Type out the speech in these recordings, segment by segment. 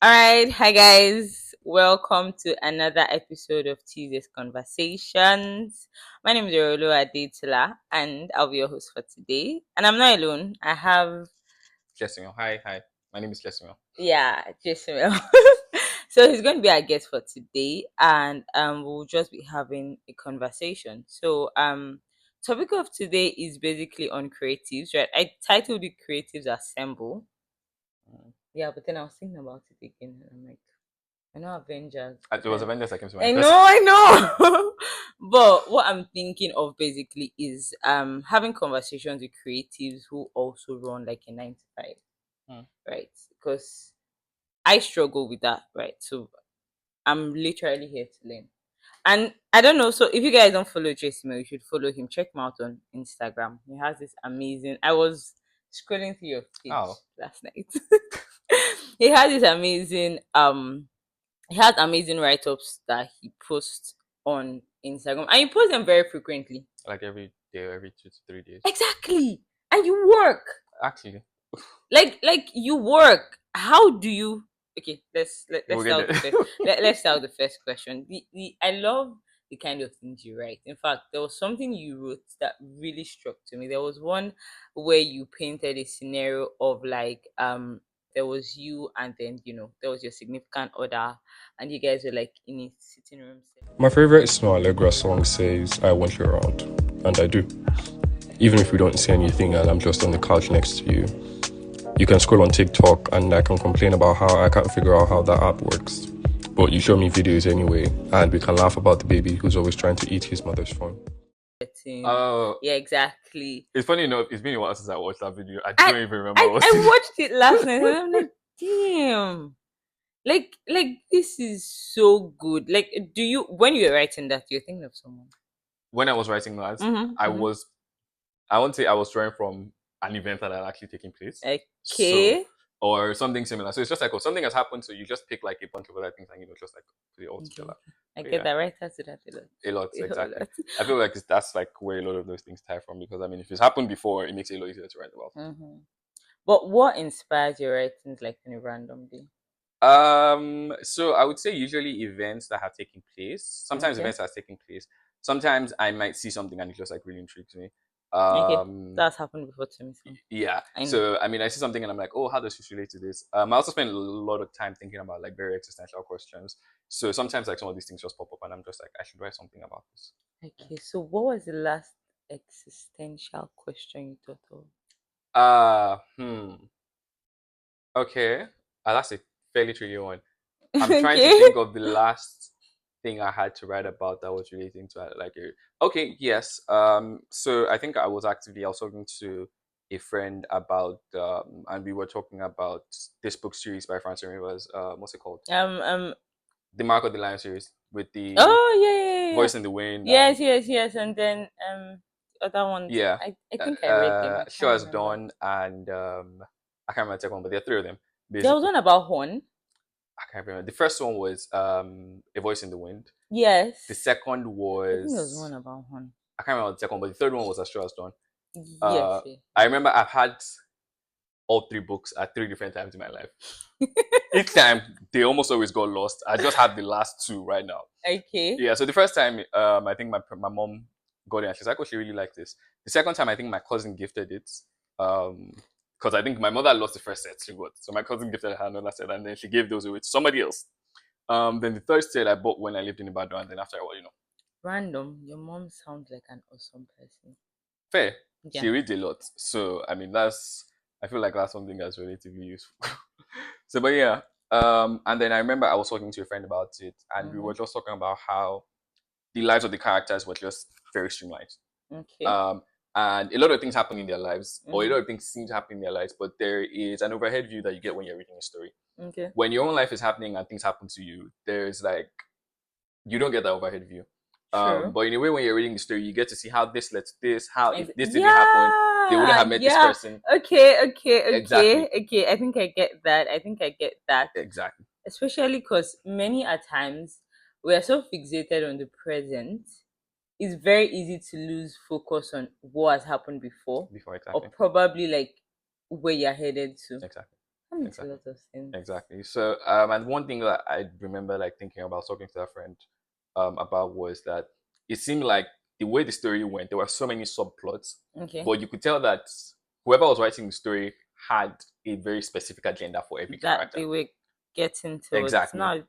All right, hi guys. Welcome to another episode of Tuesday's Conversations. My name is Yorolo Adetila, and I'll be your host for today. And I'm not alone. I have Jesimiel. Hi. My name is Jesimiel. Jesimiel. So he's going to be our guest for today, and we'll just be having a conversation. Topic of today is basically on creatives, right? I titled it "Creatives Assemble." Yeah, but then I was thinking about it again, and I'm like, I know Avengers. It was Avengers that came to my I first. know, I know. But what I'm thinking of basically is having conversations with creatives who also run like a 9 to 5, Hmm. right? Because I struggle with that, right? So I'm literally here to learn. And I don't know. So if you guys don't follow Jesimiel, you should follow him. Check him out on Instagram. He has this amazing. I was scrolling through your page Oh, last night. He has this amazing he has amazing write-ups that he posts on Instagram, and he posts them very frequently. like every day, every 2 to 3 days. Exactly, and you work Actually, like you work. How do you? Okay, let's we'll get start with the there. first. Let's start with the first question. The I love the kind of things you write. In fact, there was something you wrote that really struck to me. There was one where you painted a scenario of like there was you, and then there was your significant other, and you guys were like in a sitting room. My favorite Snow Allegra song says, I want you around. And I do. Even if we don't say anything and I'm just on the couch next to you. You can scroll on TikTok and I can complain about how I can't figure out how that app works. But you show me videos anyway, and we can laugh about the baby who's always trying to eat his mother's phone. Oh, Yeah, exactly. it's funny enough. It's been a while since I watched that video. I I don't even remember I, what was I it. watched it last night, and I'm like, damn. Like this is so good. Like, do you when you're writing that you're thinking of someone? When I was writing that, I Mm-hmm. was. I won't say I was drawing from an event that had actually taken place. So, Okay. or something similar. So it's just like, oh, something has happened. So you just pick like a bunch of other things and just like put it all Okay. together. I But get yeah. that, right? That's that a lot. A lot, A exactly. lot. I feel like that's like where a lot of those things tie from, because I mean, if it's happened before, it makes it a lot easier to write about. Mm-hmm. But what inspires your writings like in a random day? So I would say usually events that have taken place. Sometimes Okay. events that have taken place. Sometimes I might see something and it just like really intrigues me. Okay. Um, That's happened before to me. So yeah. I know. So I mean, I see something and I'm like, oh, how does this relate to this? I also spend a lot of time thinking about like very existential questions. So sometimes like some of these things just pop up and I'm just like, I should write something about this. Okay. So what was the last existential question you thought of? Uh, hmm. Okay. That's a fairly tricky one. I'm trying to Okay. think of the last thing I had to write about that was relating to like a. Okay, yes. So I was talking to a friend about and we were talking about this book series by Francis Rivers. What's it called? Um. Um. The Mark of the Lion series with the Oh yeah. Voice in the Wind and Yes. And then other ones. yeah, I think I read them. I Show can't As remember. Dawn and I can't remember the second one, but there are three of them There was basically. one about Horn. I can't remember. The first one was A Voice in the Wind. Yes. The second I think there was was one about Horn. I can't remember the second one, but the third one was As Sure As Dawn. Yes. I remember I've had all three books at three different times in my life. Each time they almost always got lost. I just have the last two right now. Okay. Yeah. So the first time, I think my mom got it and she's like, "Oh, she really liked this." The second time, I think my cousin gifted it. Because I think my mother lost the first set she got, so my cousin gifted her another set, and then she gave those away to somebody else. Then the third set I bought when I lived in Ibadan, and then after a while, Random. Your mom sounds like an awesome person. fair. Yeah. She reads a lot, so I mean I feel like that's something that's relatively useful. So, but yeah, and then I remember I was talking to a friend about it, and we were just talking about how the lives of the characters were just very streamlined. Okay. And a lot of things happen in their lives, or a lot of things seem to happen in their lives, but there is an overhead view that you get when you're reading a story. Okay. When your own life is happening and things happen to you, there's like you don't get that overhead view. True. But in a way, when you're reading the story, you get to see how this led to this, how if this didn't Yeah. happen, they wouldn't have met this person. Okay. Exactly. Okay. I think I get that. Exactly. Especially because many a times we are so fixated on the present, it's very easy to lose focus on what has happened before, Before or exactly. probably like where you're headed to. Exactly. That makes a Exactly. lot of sense. Exactly. So, and one thing that I remember like thinking about talking to a friend about was that it seemed like the way the story went, there were so many subplots, Okay. but you could tell that whoever was writing the story had a very specific agenda for every That character. they were getting towards. Exactly. I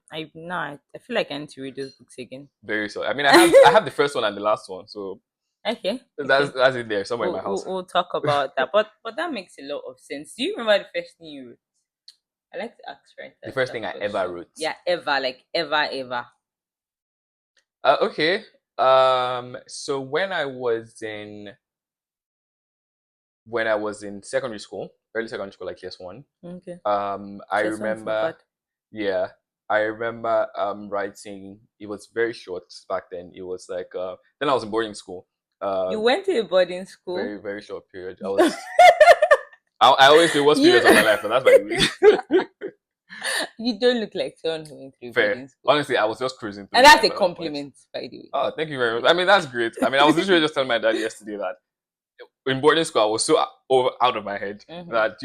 feel like I need to read those books again. Very so. I mean, I have the first one and the last one, so Okay. that's Okay. that's it there somewhere in We'll, my we'll, house. we'll talk about that. But that makes a lot of sense. Do you remember the first thing you wrote? I like to ask The writers first that thing I ever question. wrote. Yeah, ever, like ever. Okay. So when I was in secondary school, early secondary school, like years one, Okay. I Just one's not remember, bad. yeah, I remember writing. It was very short back then. It was like then I was in boarding school. You Um, went to a boarding school. very very short period. I always say worst periods of my you life, but that's by the way. you don't look like someone who went to a Fair. boarding school. Honestly, I was just cruising through And that's life a at that point. compliment, by the way. Oh, thank you very much. I mean, that's great. I mean, I was literally just telling my dad yesterday that in boarding school, I was so out of my head Mhm. that,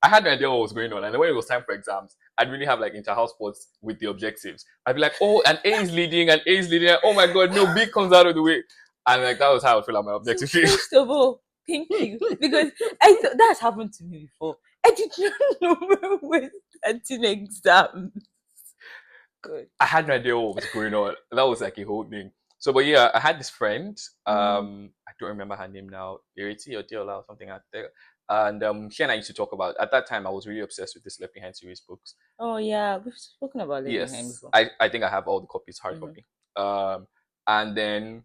I had no idea what was going on. And then when it was time for exams, I'd really have like inter-house sports with the objectives. I'd be like, oh, an A is leading, an A is leading. Oh my God, no, B comes out of the way. And like, that was how I feel like my objective So, is. first of all, thank you. Because I thought that's happened to me before. I did not know when we're starting exams. Good. I had no idea what was going on. That was like a whole thing. So, but yeah, I had this friend. I don't remember her name now. Iriti or Diola or something like that. And she and I used to talk about. At that time, I was really obsessed with this Left Behind series books. Oh yeah, we've spoken about Leave Behind Yes, before. I think I have all the copies, hard Mhm. copy. And then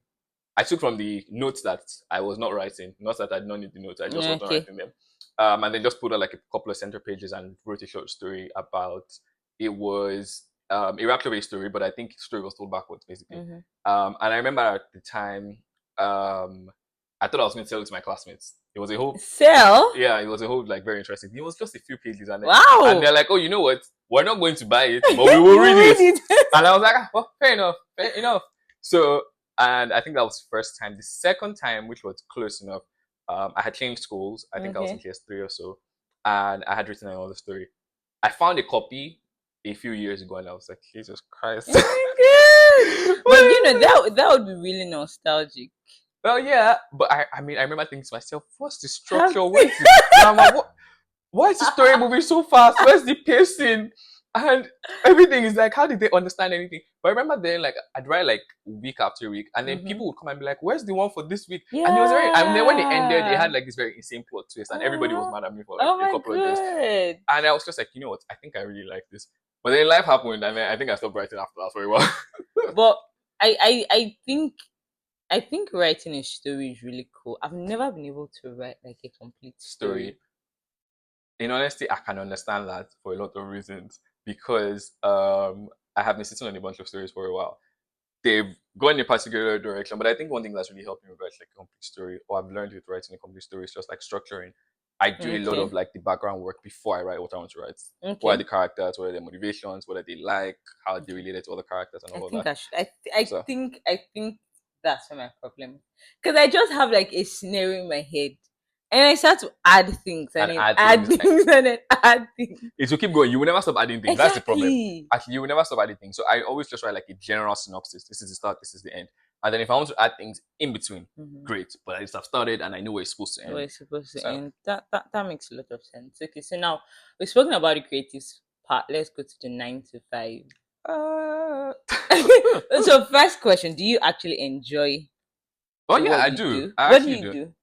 I took from the notes that I was not writing, not that I did not need the notes, I just wasn't Okay. writing them. And then just put out like a couple of center pages and wrote a short story about it was a rapture-based story, but I think the story was told backwards basically. Mhm. And I remember at the time, I thought I was going to tell it to my classmates. It was a whole Sell? yeah, it was a whole like very interesting. It was just a few pages, and Wow. and they're like, "Oh, you know what? We're not going to buy it, but we will read it." And I was like, "Well, fair enough." So, and I think that was the first time. The second time, which was close enough, I had changed schools. I think I was in Okay. class 3 or so, and I had written another story. I found a copy a few years ago, and I was like, "Jesus Christ!" Oh my God. But that would be really nostalgic. Well, yeah, but I mean, I remember thinking to myself, "What's the How- structure? Where's the drama? Why is the story moving so fast? Where's the pacing?" And everything is like, how did they understand anything? But I remember then, like, I'd write like week after week, and then Mhm. people would come and be like, "Where's the one for this week?" Yeah. And it was and then when they ended, they had like this very insane plot twist, and everybody was Uh-huh. mad at me for like Oh a my couple of days. God. And I was just like, you know what? I think I really like this. But then life happened, and then I think I stopped writing after that for a while. But I think writing a story is really cool. I've never been able to write like a complete story. In honesty, I can understand that for a lot of reasons because I have been sitting on a bunch of stories for a while. They've gone in a particular direction, but I think one thing that's really helped me write like a complete story, or I've learned with writing a complete story, is just like structuring. I do a lot of Okay. like the background work before I write what I want to write. What are Okay. the characters? What are their motivations? What are they like? How are they related to other characters and I all of think that? I should. I So- think that's where my problem is. Because I just have like a scenario in my head. And I start to add things and, And then add things. and then add things. It will keep going. You will never stop adding things. That's the problem. Exactly. Actually, you will never stop adding things. So I always just write like a general synopsis. This is the start, this is the end. And then if I want to add things in between, Mhm. great. But at least I've started and I know where it's supposed to end. Where it's supposed to So- end. That makes a lot of sense. Okay, so now we've spoken about the creative part. Let's go to the 9 to 5. So first question, do you actually enjoy Oh yeah, what I you do. What do you do?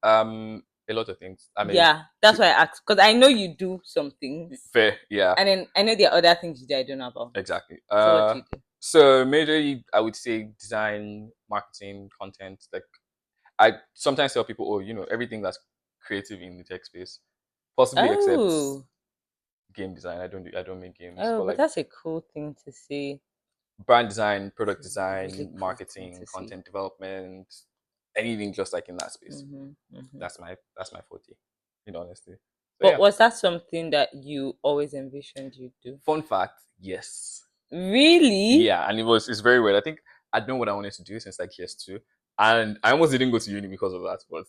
A lot of things. I mean, Yeah, that's why I asked. Because I know you do some things. fair, yeah, And then I know there are other things you do I don't know about. exactly. So what do you do? So majorly, I would say design, marketing, content. Like, I sometimes tell people, oh, everything that's creative in the tech space, possibly except Oh, game design. I don't make games, but but like that's a cool thing to say. brand design, product It's a really design, cool marketing, thing to see. content development, anything just like in that space. Mhm. That's my forte, in honesty. So, But yeah. was that something that you always envisioned you'd do? Fun fact, yes. Really? Yeah, and it's very weird. I think I'd known what I wanted to do since like years 2. And I almost didn't go to uni because of that, but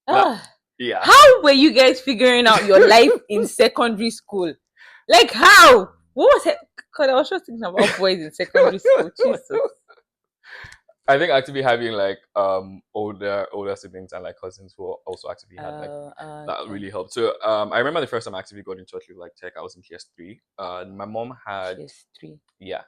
Ah, yeah. how were you guys figuring out your life in secondary school? Like how? What was it? Because I was just thinking about boys in secondary school. Jesus. I think actively having like older siblings and like cousins who also actively had like that Okay. really helped. So I remember the first time I actively got in touch with like tech, I was in PS3. My mom had, She's 3. yeah,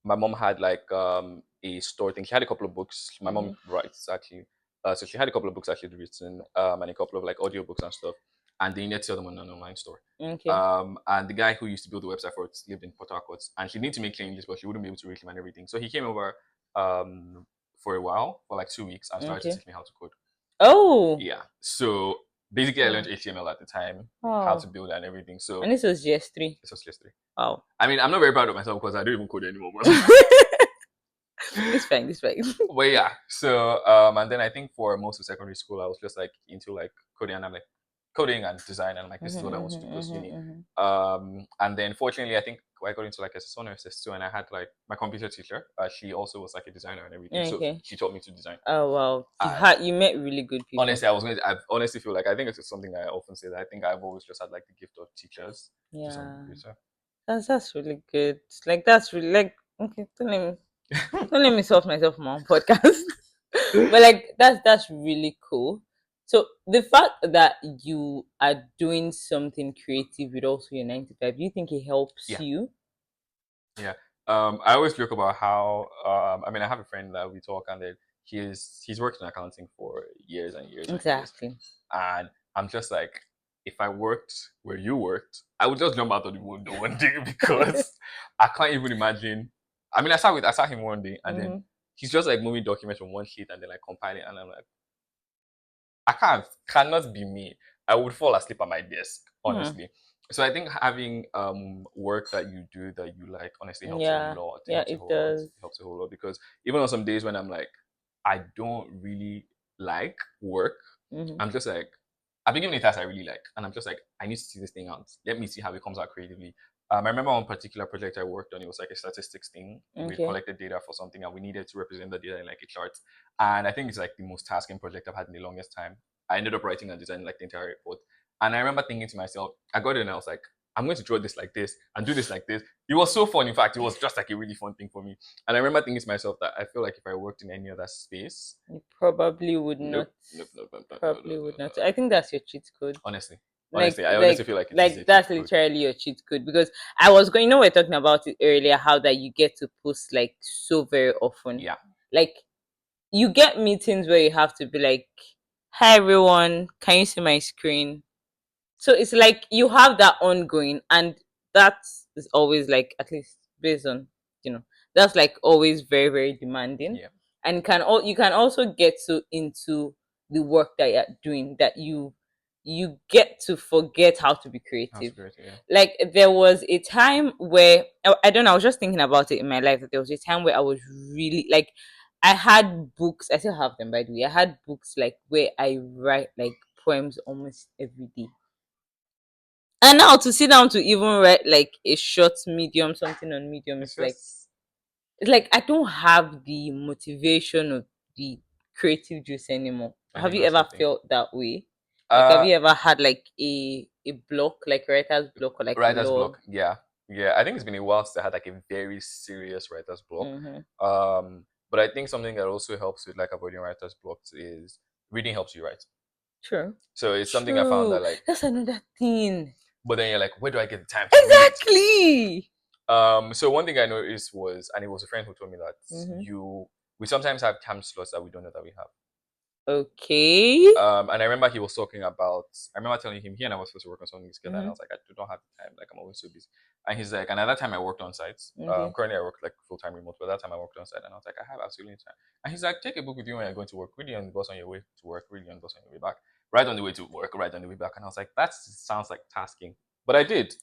my mom had like a store thing. She had a couple of books. My Mm-hmm. mom writes actually. So she had a couple of books actually written, and a couple of like audiobooks and stuff. And they needed to sell them on an online store. Okay. And the guy who used to build the website for it lived in Port Harcourt, and she needed to make changes, but she wouldn't be able to reach him and everything. So he came over for a while, for like 2 weeks, and started to Okay. teach me how to code. Oh. Yeah. So basically, I learned Oh. HTML at the time, how to Oh. build and everything. So And this was GS3. it's just history. Wow. I mean, I'm not very proud of myself because I don't even code anymore. It's fine. It's fine. But yeah, so and then I think for most of secondary school, I was just like into like coding, and I'm like coding and design, and I'm like, this is what I want to do post uni. And then fortunately, I think I got into like SS1 or SS2, and I had like my computer teacher. She also was like a designer and everything, so Okay. she taught me to design. Oh wow. And You met really good people. honestly, I honestly feel like I think it's something I often say that I think I've always just had like the gift of teachers to some Yeah. degree. So That's really good. Like that's really like okay, don't let me solve myself on my own podcast. But like that's really cool. So the fact that you are doing something creative with also your 9 to 5, do you think it helps yeah, you? yeah. I always joke about how I mean I have a friend that we talk, and then he's worked in accounting for years and years and years, Exactly. and I'm just like, if I worked where you worked, I would just jump out of the window one day because I can't even imagine. I mean, I saw him one day, and then Hmm. he's just like moving documents from one sheet and then like compiling, and I'm like, cannot be me. I would fall asleep at my desk, Hmm. honestly. So I think having work that you do that you like honestly helps a Yeah. lot. It Yeah, helps a it whole lot. does. It helps a whole lot because even on some days when I'm like, I don't really like work, Hmm. I'm just like, I've been given a task I really like, and I'm just like, I need to see this thing out. Let me see how it comes out creatively. I remember one particular project I worked on. It was like a statistics thing. We Okay. collected data for something, and we needed to represent the data in like a chart. And I think it's like the most tasking project I've had in the longest time. I ended up writing and designing like the entire report. And I remember thinking to myself, I got it and I was like, I'm going to draw this like this and do this like this. It was so fun. In fact, it was just like a really fun thing for me. And I remember thinking to myself that I feel like if I worked in any other space, You probably would nope, not. nope, nope, nope, nope, nope, Probably nope, would nope, not. nope. I think that's your cheat code. Honestly, Like I honestly like feel like it is a like cheat that's code. literally your cheat code because I was going, we're talking about it earlier, how that you get to post like so very often. Yeah, Like you get meetings where you have to be like, hi everyone, can you see my screen? So it's like you have that ongoing, and that is always like, at least based on, you know, that's like always very very demanding. yeah, And you can also get so into the work that you're doing that you get to forget how to be that's creative. great. Yeah, Like there was a time where I don't know, I was just thinking about it in my life, that there was a time where I was really like, I had books, I still have them by the way, I had books like where I write like poems almost every day. And now to sit down to even write like a short medium, something on medium, it's it's like, just I don't have the motivation of the creative juice anymore. I Have think you that's the ever thing. felt that way? Like have Uh, you ever had like a block, like writer's block or like a writer's law? block. Yeah, yeah. I think it's been a while since I had like a very serious writer's block. Mm-hmm. But I think something that also helps with like avoiding writer's blocks is reading helps you write. True. So it's something I found True. that like, That's another thing. but then you're like, where do I get the time to read? Exactly. So one thing I noticed was, and it was a friend who told me that Mm-hmm. we sometimes have time slots that we don't know that we have. Okay. And I remember he was talking about. I remember telling him he and I were supposed to work on something together, and I Mm-hmm. was like, I do not have the time. Like I'm always so busy. And he's like, another time I worked on sites. Okay. Currently I work like full time remote, but that time I worked on site, and I was like, I have absolutely no time. And he's like, take a book with you when you're going to work. Read it on the bus on your way to work. Read it on the bus on your way back. Right on the way to work. Right on the way back. And I was like, that sounds like tasking, but I did.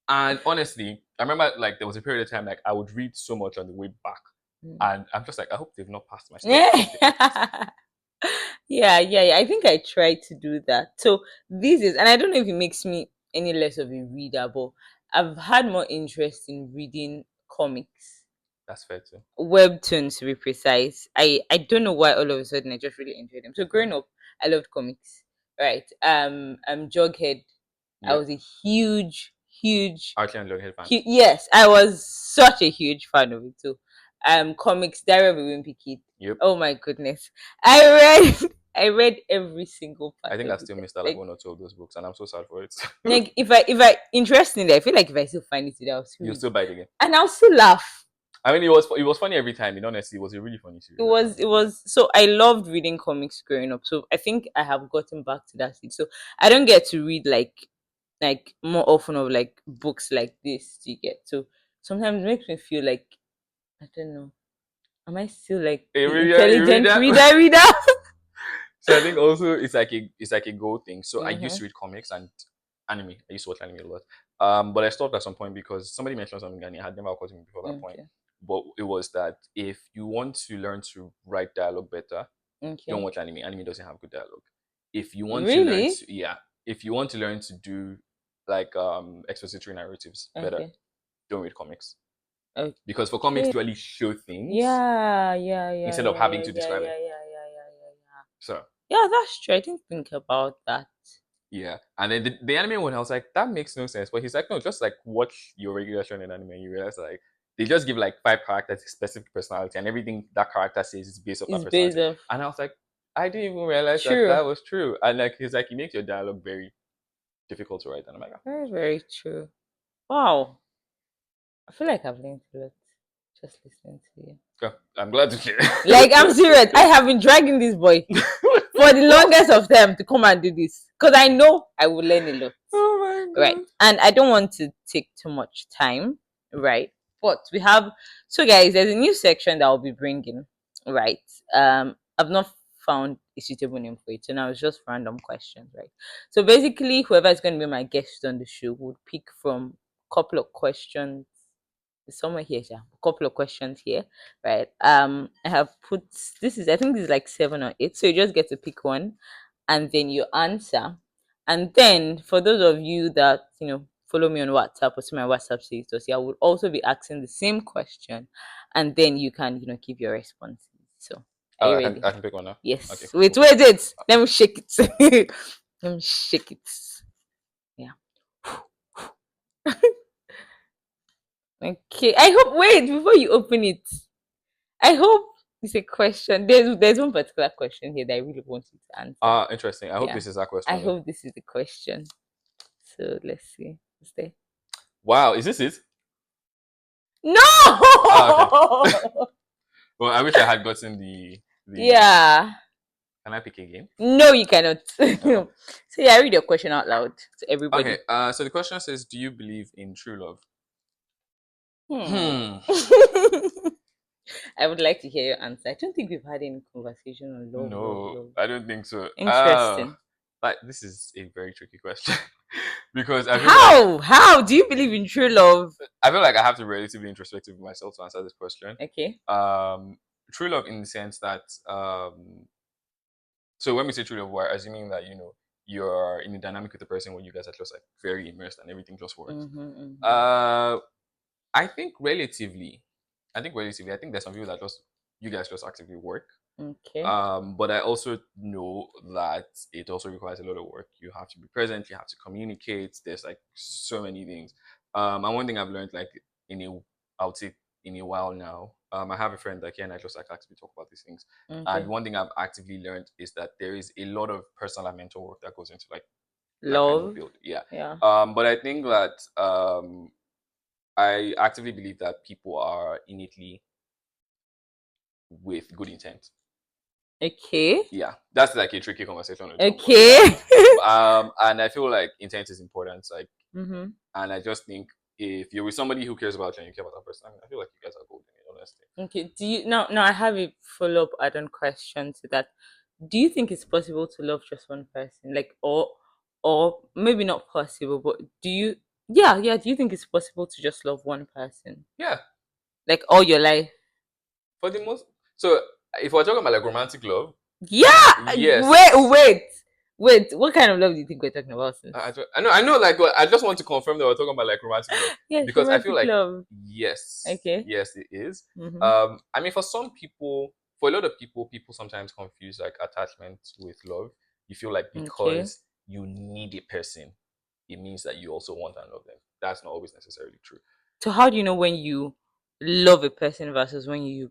And honestly, I remember like there was a period of time like I would read so much on the way back, Mm. and I'm just like, I hope they've not passed my stuff. I hope they have passed. Yeah. Yeah. I think I try to do that. So this is, and I don't know if it makes me any less of a reader, but I've had more interest in reading comics, That's fair too. webtoons to be precise. I don't know why all of a sudden I just really enjoy them. So growing up, I loved comics. Right. Jughead. I Yep. was a huge huge, Archie and Lughead fan. yes, I was such a huge fan of it too. Comics, Diary of a Wimpy Kid. Yep. Oh my goodness, I read, I read every single part I think of I it. still missed out like one or two of those books, and I'm so sad for it. Like if I interestingly, I feel like if I still find it today, I'll still You'll read still it. buy it again. And I'll still laugh. I mean, it was funny every time. In honesty, it was a really funny series. It was so I loved reading comics growing up. So I think I have gotten back to that stage. So I don't get to read like more often of like books like this. You get so sometimes it makes me feel like I don't know. Am I still like Hey, the you read intelligent that? reader? So I think also it's like a go thing. So I used Mm-hmm. to read comics and anime. I used to watch anime a lot. But I stopped at some point because somebody mentioned something and it had never occurred to me before that point. Okay. But it was that if you want to learn to write dialogue better, don't Okay. watch anime. Anime doesn't have good dialogue. If you want to learn Really? to if you want to learn to do like expository narratives better, Okay. don't read comics. Okay. Because for comics to really show things Yeah. instead of having to describe it. Yeah. So Yeah, that's true. I didn't think about that. yeah. And then the anime one, I was like, that makes no sense. But he's like, no, just like watch your regular shonen anime and you realize like they just give like 5 characters a specific personality and everything that character says is based off that It's based personality. off And I was like, I didn't even realize that true. that was true. And like he's like, he makes your dialogue very difficult to write. And I'm like, Very, very true. Wow. I feel like I've learned a lot just listening to you. oh, I'm glad to hear. Like I'm serious. I have been dragging this boy for the longest of time to come and do this. Because I know I will learn a lot. Oh my god. Right. And I don't want to take too much time. Right. But we have so guys, there's a new section that I'll be bringing. Right. I've not found a suitable name for it. So now it's just random questions, right? So basically whoever is going to be my guest on the show would pick from a couple of questions somewhere here, yeah. A couple of questions here, right? I have put I think this is like 7 or 8. So you just get to pick one and then you answer. And then for those of you that follow me on WhatsApp or see my WhatsApp status, yeah, I will also be asking the same question and then you can, give your responses. So are you I can ready? I can pick one now. Yes. Okay. Wait, Cool. wait, wait. Let me shake it. Let me shake it. Yeah. Okay. I hope wait before you open it. I hope it's a question. There's one particular question here that I really want you to answer. Interesting. I hope Yeah. this is that I question. hope this is the question. So let's see. What's there? Wow, is this it? No. Well, I wish I had gotten the Yeah. Can I pick again? No, you cannot. No. So yeah, read your question out loud to everybody. Okay. So the question says, "Do you believe in true love?" Hmm. I would like to hear your answer. I don't think we've had any conversation on love. No, I don't think so. Interesting. Like this is a very tricky question because I feel like How do you believe in true love? I feel like I have to be relatively introspective with myself to answer this question. Okay. True love in the sense that so when we say true love, we're assuming that you're in a dynamic with a person where you guys are just like very immersed and everything just works. I think relatively, I think there's some people that just you guys just actively work. Okay. But I also know that it also requires a lot of work. You have to be present. You have to communicate. There's like so many things. And one thing I've learned, like I would say in a while now. I have a friend that and I just like actively talk about these things. Okay. And one thing I've actively learned is that there is a lot of personal and mental work that goes into like that kind of Love. build. Yeah. Yeah. But I think that I actively believe that people are innately with good intent. Okay. Yeah, that's like a tricky conversation. Okay. And I feel like intent is important. Like, Mm-hmm. and I just think if you're with somebody who cares about you and you care about that person, I feel like you guys are golden. Honestly. Okay. Do you now? I have a follow up add-on question to that. Do you think it's possible to love just one person, like, or maybe not possible, but do you? Yeah. Do you think it's possible to just love one person, Yeah, like all your life? for the most. So if we're talking about like romantic love, Yeah. yes. Wait. What kind of love do you think we're talking about? Sis? I know. Like, I just want to confirm that we're talking about like romantic love Yes, because I feel romantic like love. yes, Okay. yes, it is. Mm-hmm. I mean, for some people, for a lot of people sometimes confuse like attachment with love. You feel like Okay. because you need a person, it means that you also want and love them. that's not always necessarily true. So how do you know when you love a person versus when you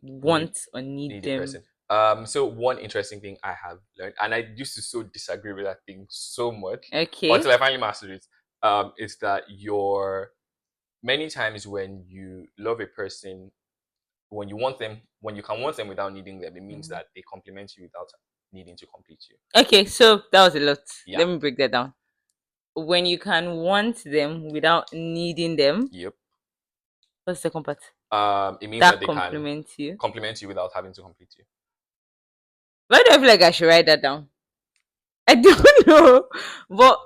Need want or need need a them? person. So one interesting thing I have learned, and I used to so disagree with that thing so much Okay. until I finally mastered it, is that your many times when you love a person, when you want them, when you can want them without needing them, it means Mhm. that they complement you without needing to complete you. Okay, so that was a lot. Yeah. Let me break that down. When you can want them without needing them, Yep. what's the second part? It means that That they can compliments you. complement you without having to complete you. Why do I feel like I should write that down? I don't know. But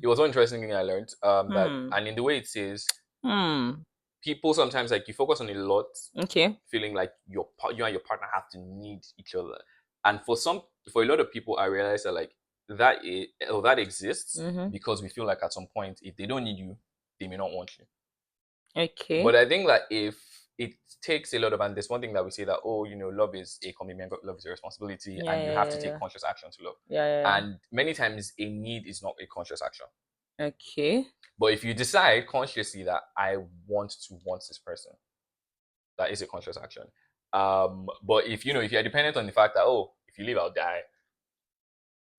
It was one interesting thing I learned. That hmm, and in the way it says, hmm. people sometimes like you focus on a lot, Okay. feeling like you and your partner have to need each other. And for a lot of people, I realize that like that exists Mm-hmm. because we feel like at some point, if they don't need you, they may not want you. Okay. But I think that if it takes a lot of, and there's one thing that we say that, oh, love is a commitment, love is a responsibility, Yeah, and you yeah, have to yeah, take yeah. conscious action to love. Yeah, yeah, And many times, a need is not a conscious action. yeah. Okay. But if you decide consciously that I want this person, that is a conscious action. But if you're dependent on the fact that, oh, if you leave, I'll die,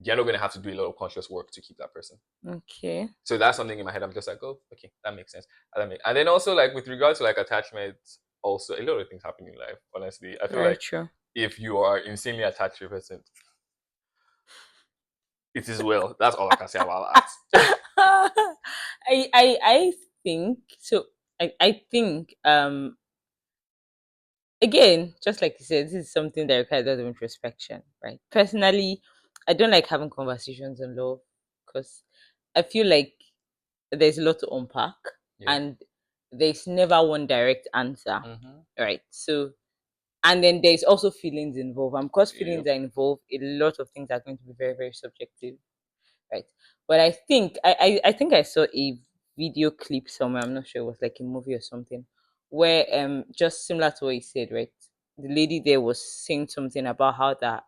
you're not going to have to do a lot of conscious work to keep that person. Okay. So that's something in my head. I'm just like, oh, okay, that makes sense. And then also like with regards to like attachment, also a lot of things happen in life. Honestly, I feel Very like true. if you are insanely attached to a person, it is well. That's all I can say about that. I think so. I think again, just like you said, this is something that requires a lot of introspection, right? Personally, I don't like having conversations on love because I feel like there's a lot to unpack Yeah. and there's never one direct answer, Mm-hmm. right? So, and then there's also feelings involved, and because feelings Yep. are involved, a lot of things are going to be very, very subjective, right? But I think I think I saw a video clip somewhere. I'm not sure it was like a movie or something, where just similar to what you said, right? The lady there was saying something about how that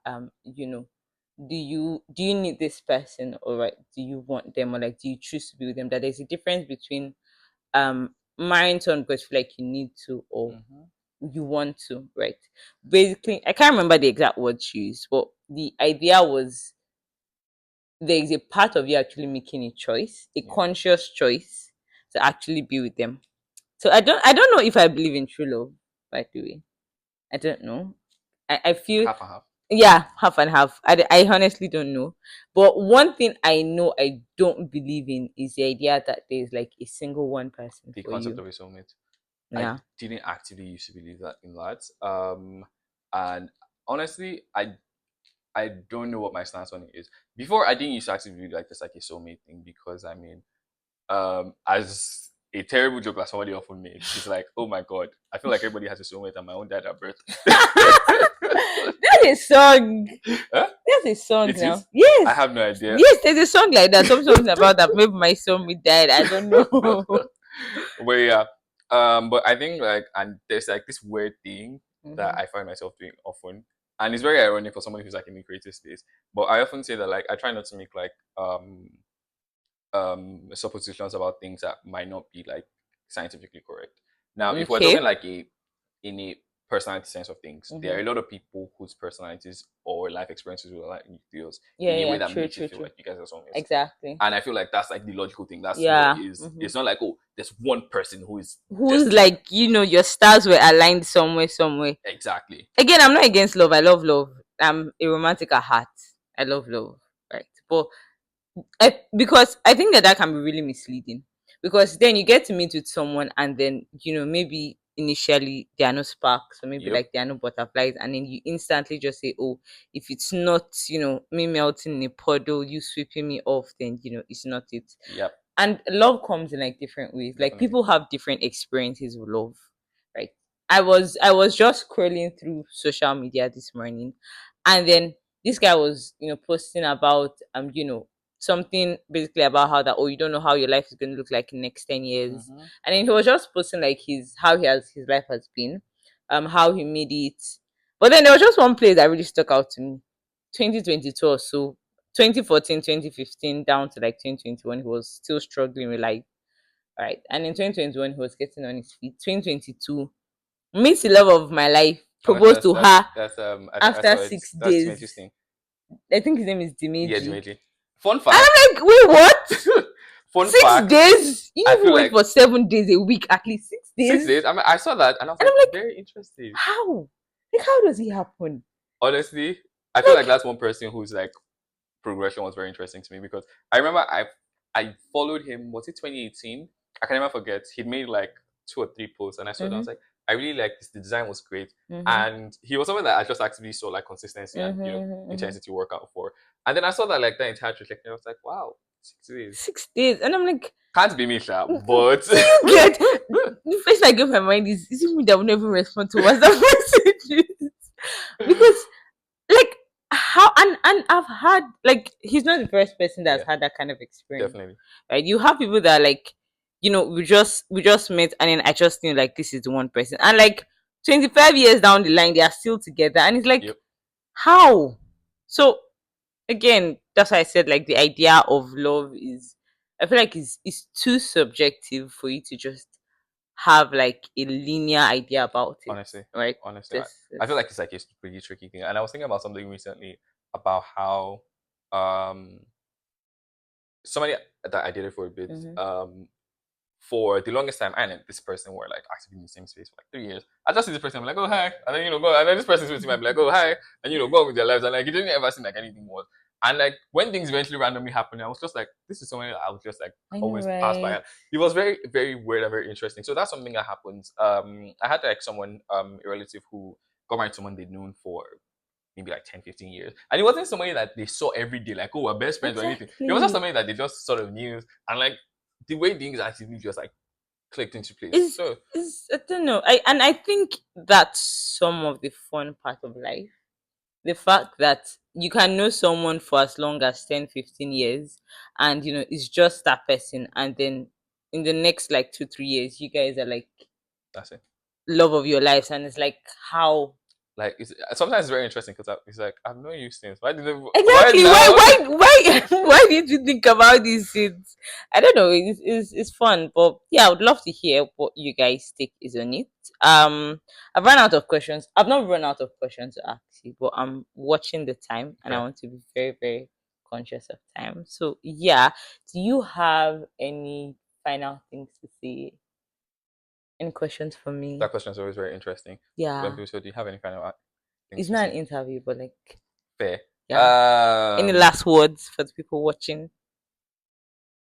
do you need this person, or right, do you want them, or like do you choose to be with them? That there's a difference between marrying someone because you feel like you need to, or Mm-hmm. you want to, right? Basically, I can't remember the exact words she used, but the idea was there is a part of you actually making a choice, a Yeah. conscious choice to actually be with them. So I don't know if I believe in true love, by the way. I don't know. I feel Half and half. yeah, half and half. I honestly don't know. But one thing I know I don't believe in is the idea that there's like a single one person The for concept you. of a soulmate. I Yeah. didn't actively used to believe that in that. And honestly, I don't know what my stance on it is. Before, I didn't used to actually believe like this like a soulmate thing because I mean, as a terrible joke that somebody often makes, it's like, oh my god, I feel like everybody has a soulmate and my own died at birth. That's a song. Huh? That's a song It now. is. I Yes. have no idea. Yes, there's a song like that. Something about that. Maybe my son died. I don't know. But yeah, but I think like, and there's like this weird thing that Hmm. I find myself doing often, and it's very ironic for someone who's like in the creative space. But I often say that like I try not to make like suppositions about things that might not be like scientifically correct. Now, if we're talking Okay. like a in a personality sense of things, there Hmm. are a lot of people whose personalities or life experiences will like deals Yeah, in a way yeah, that true, makes it true, feel true. like you guys are soulmates. Exactly. And I feel like that's like the logical thing. That's what Yeah. is. Hmm. It's not like, oh, there's one person who is Who's destined. like, your stars were aligned somewhere, somewhere. Exactly. Again, I'm not against love. I love love. I'm a romantic at heart. I love love. Right. But because I think that can be really misleading, because then you get to meet with someone and then maybe initially there are no sparks, or maybe Yep. like there are no butterflies, and then you instantly just say, oh, if it's not me melting in a puddle, you sweeping me off, then it's not it. Yep. And love comes in like different ways. Like Definitely. people have different experiences with love, right? I was just scrolling through social media this morning, and then this guy was posting about something basically about how that, oh, you don't know how your life is going to look like in the next 10 years. Mm-hmm. And then he was just posting like his life has been, how he made it. But then there was just one place that really stuck out to me. 2022 or so, 2014, 2015 down to like 2021, he was still struggling with life. Right. And in 2021, he was getting on his feet. 2022, meets the love of my life, Oh my proposed gosh, to her I after saw it. six That's days. Dimitri thing. I think his name is Yeah, Dimeji. Dimitri. Fun And fact. I'm like, wait, what? Fun 6 days? You I need to feel wait like for 7 days a week, at least 6 6 days. days. I mean, I saw that and I was And like, I'm like, very interesting. how? Like, how does it happen? Honestly, I feel like Like, that's one person whose like progression was very interesting to me because I remember I followed him. Was it 2018? I can never forget. He'd made like 2 or 3 posts, and I saw it. And I mm-hmm, was like, I really like this. The design was great, mm-hmm, and he was someone that I just actively saw like consistency and mm-hmm, mm-hmm. intensity work out for. And then I saw that like that entire trajectory. I was like, wow, 6 days. 6 days. And I'm like, Can't be me, sha, do but you get the first I get my mind is it me that will never respond to WhatsApp messages? Because like how and I've had like he's not the first person that's yeah, had that kind of experience. definitely. Right? You have people that are like, we just met and then I just knew like this is the one person. And like 25 years down the line they are still together and it's like Yep, how? So again, that's why I said like the idea of love is I feel like is too subjective for you to just have like a linear idea about it. honestly, Right? honestly, This I feel is like it's like a pretty tricky thing. And I was thinking about something recently about how um somebody that I dated for a bit, mm-hmm. for the longest time, and this person were like actively in the same space for like 3 years. I just see this person, I'm like, oh hi, and then go, and then this person's with him, I'm like, oh hi, and go on with their lives, and like it didn't ever seem like anything was. And like when things eventually randomly happened, I was just like, this is someone that I would just like I know, always pass by. right? And it was very, very weird and very interesting. So that's something that happens. I had like someone, a relative who got married to someone they'd known for maybe like 10, 15 years. And it wasn't somebody that they saw every day, like, oh, we're best friends or anything. It was just Exactly. somebody that they just sort of knew. And like the way things actually just like clicked into place. Is So is I don't know. I think that's some of the fun part of life. The fact that you can know someone for as long as 10, 15 years and it's just that person and then in the next like 2, 3 years you guys are like that's it. love of your lives and it's like how Like sometimes it's very interesting because it's like I've known you since. Why did it, why exactly now? why did you think about these things? I don't know. It's fun, but yeah, I would love to hear what you guys take is on it. I've run out of questions. I've not run out of questions to ask you, but I'm watching the time and I Fair. want to be very, very conscious of time. So yeah, do you have any final things to say? Any questions for me? That question is always very interesting. When Yeah, people say, "Do you have any final things it's to not an say?" interview, but like Fair. yeah. Any last words for the people watching?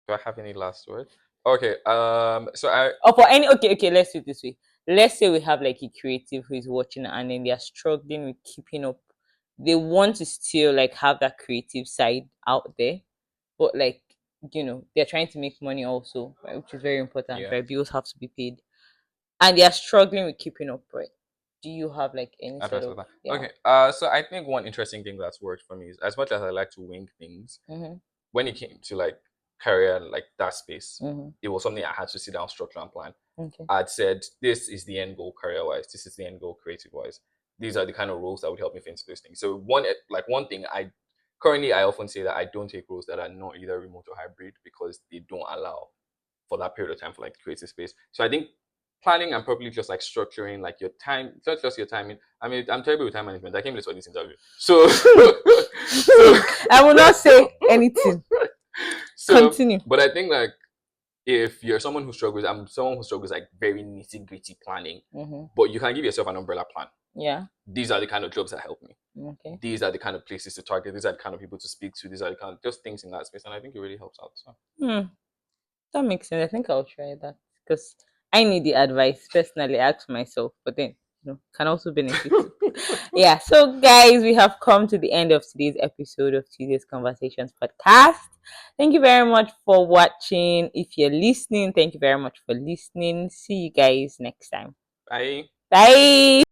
Do I have any last words? Okay. So Or for any okay, let's do it this way. Let's say we have like a creative who is watching and then they are struggling with keeping up. They want to still like have that creative side out there, but like they're trying to make money also, right, which is very important, yeah, right? Bills have to be paid, and they are struggling with keeping up, right? Do you have like any sort advice for of that. yeah? Okay. So I think one interesting thing that's worked for me is as much as I like to wing things, Mm-hmm, when it came to like career like that space, mm-hmm. it was something I had to sit down, structure, and plan. Okay. I'd said this is the end goal career wise. This is the end goal creative wise. These are the kind of roles that would help me fit into those things. So one thing I often say that I don't take roles that are not either remote or hybrid because they don't allow for that period of time for like creative space. So I think planning and probably just like structuring like your time, not just your timing. I mean, I'm terrible with time management. I came late for this interview, so so I will not say anything. so. Continue. But I think like if you're someone who struggles, I'm someone who struggles like very nitty gritty planning, Mm-hmm. but you can give yourself an umbrella plan. Yeah. These are the kind of jobs that help me. Okay. These are the kind of places to target. These are the kind of people to speak to. These are the kind of just things in that space, and I think it really helps out. So Hmm. That makes sense. I think I'll try that because I need the advice personally. I ask myself, but then can also benefit. Yeah. So, guys, we have come to the end of today's episode of Today's Conversations podcast. Thank you very much for watching. If you're listening, thank you very much for listening. See you guys next time. I Bye.